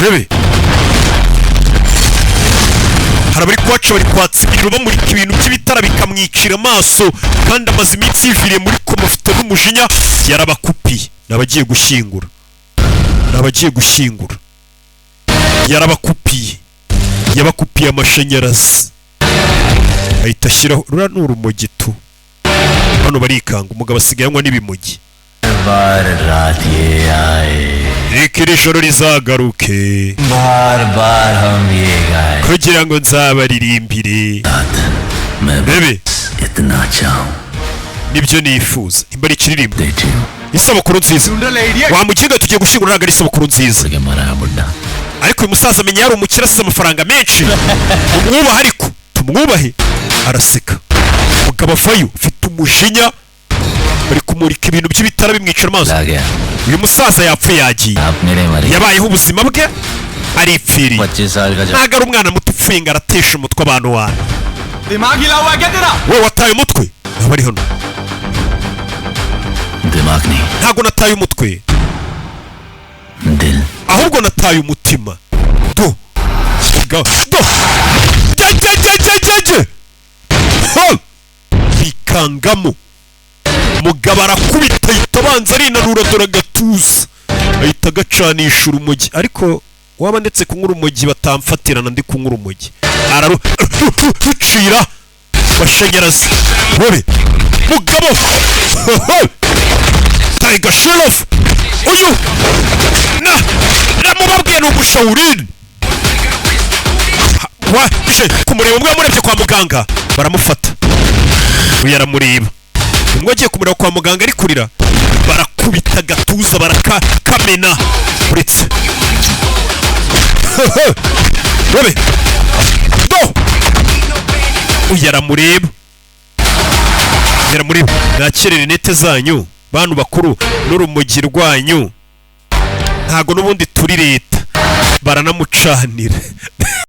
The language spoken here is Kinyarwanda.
bebe harabari kwaca bari kwatsikira bamurika ibintu by'ibitara bikamwikira amaso kandi amaze iminsi yiviriye muri koma afite n'umujinya yarabakupiye nabagiye gushyingura yarabakupiye yabakupiye amashanyarazi ahita ashyiraho rura n'urumogi tu hano barikanga umugabo asigaye anywa n'ibimogi reka iri joro rizagaruke kugira ngo nzabaririmbire bebe nibyo nifuza nimba ari ikiririmbo isabukuru nziza wamukinga tugiye gushyingura ntabwo ari isabukuru nziza ariko uyu musaza amenya yari umukire asize amafaranga menshi umwubahe ariko tumwubahe araseka umugabo avayo ufite umujinya bari kumurika ibintu by'ibitara bimwicira amaso uyu musaza yapfuye yagiye yabayeho ubuzima bwe aripfiriye ntabwo ari umwana muto upfuye ngo aratesha umutwe abantu wana wowe wataye umutwe ntabwo ari hano ntabwo nataye umutwe ahubwo nataye umutima do bikangamo mugabo arakubita ahita abanza arinanura dore agatuza ahita agacanisha urumogi ariko waba ndetse kunywa urumogi batamfatirana ndi kunywa urumogi ararucira bashanyarazi wowe mugabo Tiger Sheriff uyu namubabwiye ni umushawurini ije kumureba umwe yamurebye kwa muganga baramufata uyu aramureba umwe agiye kumureba kwa muganga ari kurira barakubita agatuza barakamena uretse wowe do uyu aramureba nakirere nete zanyu bantu bakuru n'urumogi rwanyu ntago n'ubundi turi leta baranamucanira